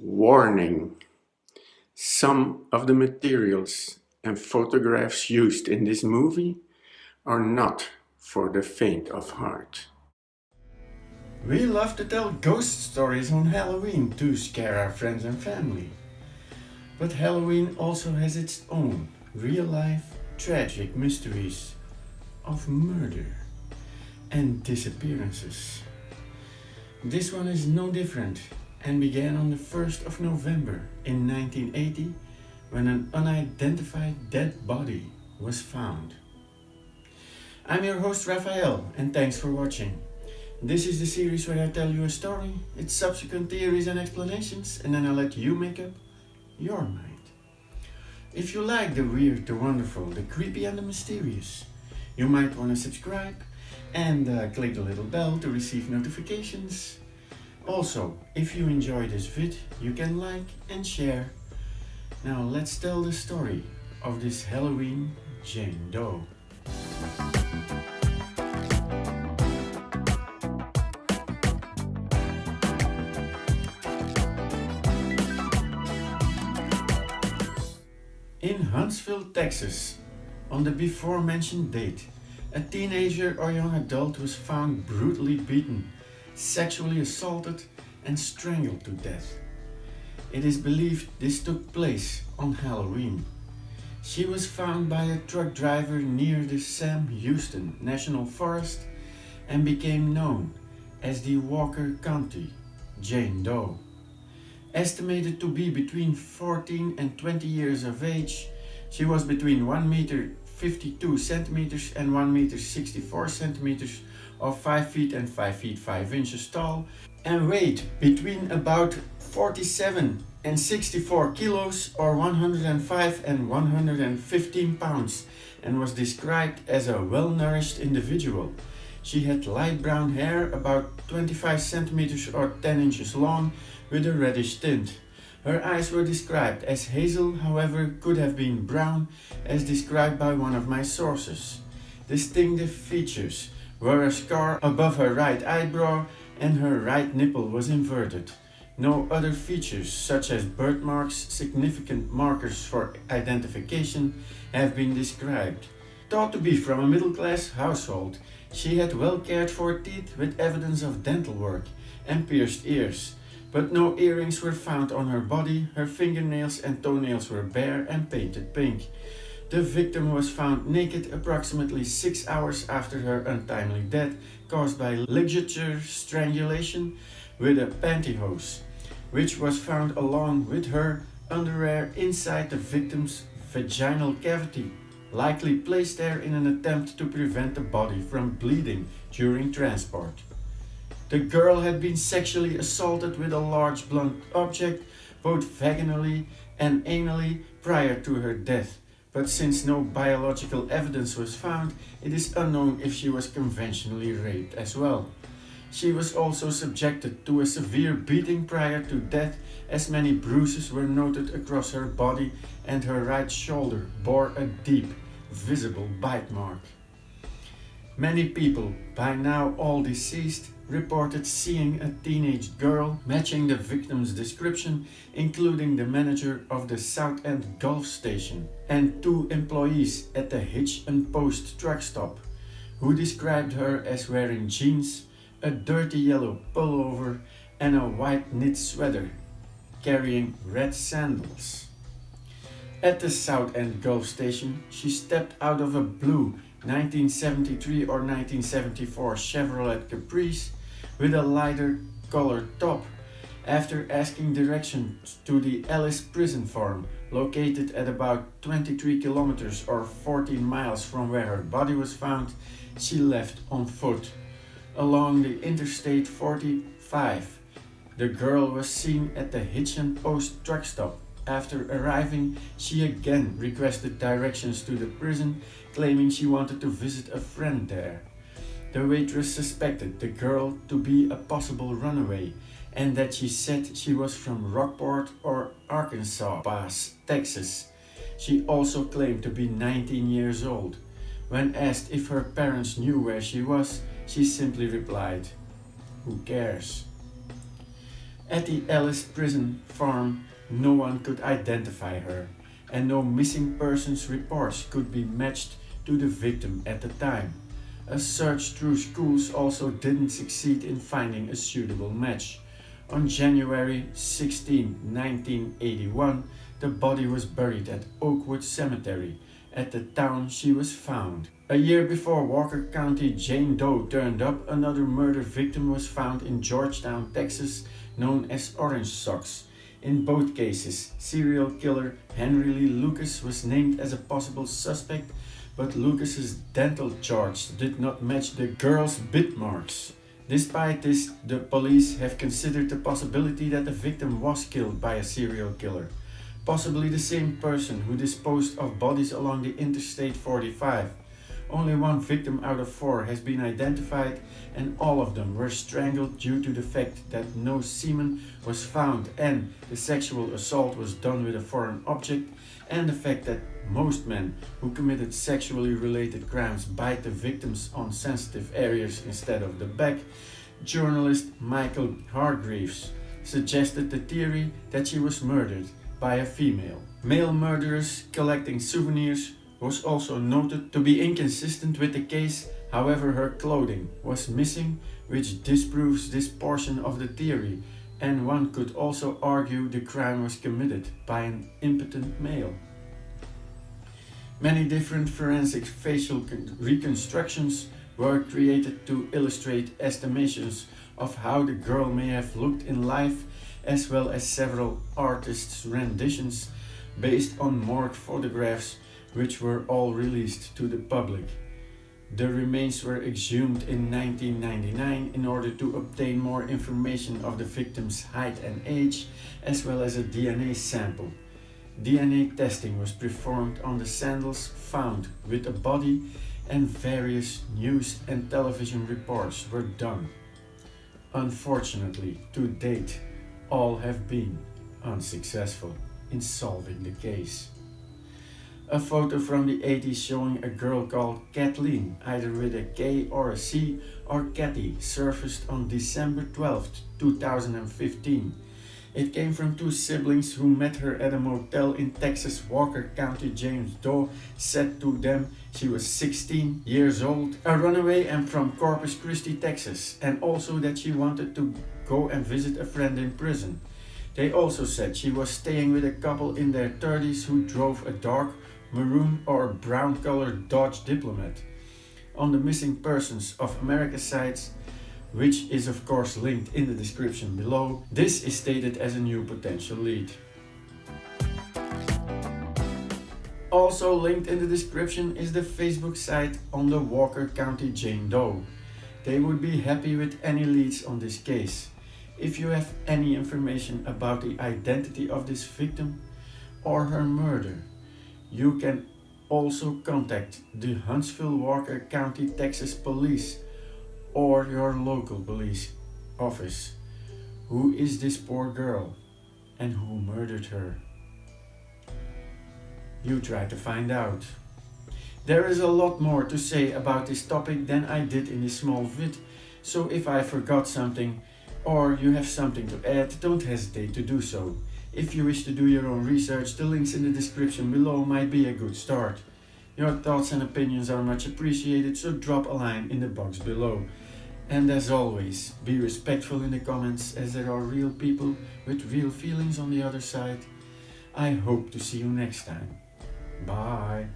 Warning: some of the materials and photographs used in this movie are not for the faint of heart. We love to tell ghost stories on Halloween to scare our friends and family. But Halloween also has its own real-life tragic mysteries of murder and disappearances. This one is no different and began on the 1st of November in 1980 when an unidentified dead body was found. I'm your host Raphael and thanks for watching. This is the series where I tell you a story, its subsequent theories and explanations, and then I let you make up your mind. If you like the weird, the wonderful, the creepy and the mysterious, you might want to subscribe and click the little bell to receive notifications. Also, if you enjoy this vid, you can like and share. Now let's tell the story of this Halloween Jane Doe. In Huntsville, Texas, on the before mentioned date, a teenager or young adult was found brutally beaten, sexually assaulted and strangled to death. It is believed this took place on Halloween. She was found by a truck driver near the Sam Houston National Forest and became known as the Walker County Jane Doe. Estimated to be between 14 and 20 years of age, she was between 1 meter 52 centimeters and 1 meter 64 centimeters, or 5 feet and 5 feet 5 inches tall, and weighed between about 47 and 64 kilos, or 105 and 115 pounds, and was described as a well-nourished individual. She had light brown hair, about 25 centimeters or 10 inches long, with a reddish tint. Her eyes were described as hazel, however could have been brown, as described by one of my sources. Distinctive features were a scar above her right eyebrow and her right nipple was inverted. No other features, such as birthmarks, significant markers for identification, have been described. Thought to be from a middle-class household, she had well cared for teeth with evidence of dental work and pierced ears. But no earrings were found on her body, her fingernails and toenails were bare and painted pink. The victim was found naked approximately 6 hours after her untimely death, caused by ligature strangulation with a pantyhose, which was found along with her underwear inside the victim's vaginal cavity, likely placed there in an attempt to prevent the body from bleeding during transport. The girl had been sexually assaulted with a large blunt object, both vaginally and anally, prior to her death, but since no biological evidence was found, it is unknown if she was conventionally raped as well. She was also subjected to a severe beating prior to death, as many bruises were noted across her body and her right shoulder bore a deep, visible bite mark. Many people, by now all deceased, reported seeing a teenage girl matching the victim's description, including the manager of the South End Gulf Station and 2 employees at the Hitch and Post truck stop, who described her as wearing jeans, a dirty yellow pullover and a white knit sweater, carrying red sandals. At the South End Gulf Station, she stepped out of a blue 1973 or 1974 Chevrolet Caprice with a lighter colored top, after asking directions to the Ellis Prison Farm, located at about 23 kilometers or 14 miles from where her body was found. She left on foot. Along the Interstate 45, the girl was seen at the Hitch and Post truck stop. After arriving, she again requested directions to the prison, claiming she wanted to visit a friend there. The waitress suspected the girl to be a possible runaway and that she said she was from Rockport or Arkansas Pass, Texas. She also claimed to be 19 years old. When asked if her parents knew where she was, she simply replied, "Who cares?" At the Ellis prison farm, no one could identify her, and no missing persons reports could be matched to the victim at the time. A search through schools also didn't succeed in finding a suitable match. On January 16, 1981, the body was buried at Oakwood Cemetery, at the town she was found. A year before Walker County Jane Doe turned up, another murder victim was found in Georgetown, Texas, known as Orange Socks. In both cases, serial killer Henry Lee Lucas was named as a possible suspect, but Lucas's dental charts did not match the girl's bit marks. Despite this, the police have considered the possibility that the victim was killed by a serial killer, possibly the same person who disposed of bodies along the Interstate 45. Only one victim out of 4 has been identified, and all of them were strangled due to the fact that no semen was found and the sexual assault was done with a foreign object, and the fact that most men who committed sexually related crimes bite the victims on sensitive areas instead of the back. Journalist Michael Hargreaves suggested the theory that she was murdered by a female. Male murderers collecting souvenirs was also noted to be inconsistent with the case. However, her clothing was missing, which disproves this portion of the theory, and one could also argue the crime was committed by an impotent male. Many different forensic facial reconstructions were created to illustrate estimations of how the girl may have looked in life, as well as several artists' renditions based on morgue photographs, which were all released to the public. The remains were exhumed in 1999 in order to obtain more information of the victim's height and age, as well as a DNA sample. DNA testing was performed on the sandals found with the body, and various news and television reports were done. Unfortunately, to date, all have been unsuccessful in solving the case. A photo from the 80s showing a girl called Kathleen, either with a K or a C, or Kathy, surfaced on December 12, 2015. It came from 2 siblings who met her at a motel in Texas. Walker County James Doe said to them she was 16 years old, a runaway, and from Corpus Christi, Texas, and also that she wanted to go and visit a friend in prison. They also said she was staying with a couple in their 30s who drove a dark maroon or brown colored Dodge Diplomat. On the Missing Persons of America sites, which is of course linked in the description below, this is stated as a new potential lead. Also linked in the description is the Facebook site on the Walker County Jane Doe. They would be happy with any leads on this case. If you have any information about the identity of this victim or her murder, you can also contact the Huntsville Walker County, Texas Police or your local police office. Who is this poor girl and who murdered her? You try to find out. There is a lot more to say about this topic than I did in this small vid, so if I forgot something or you have something to add, don't hesitate to do so. If you wish to do your own research, the links in the description below might be a good start. Your thoughts and opinions are much appreciated, so drop a line in the box below. And as always, be respectful in the comments, as there are real people with real feelings on the other side. I hope to see you next time. Bye.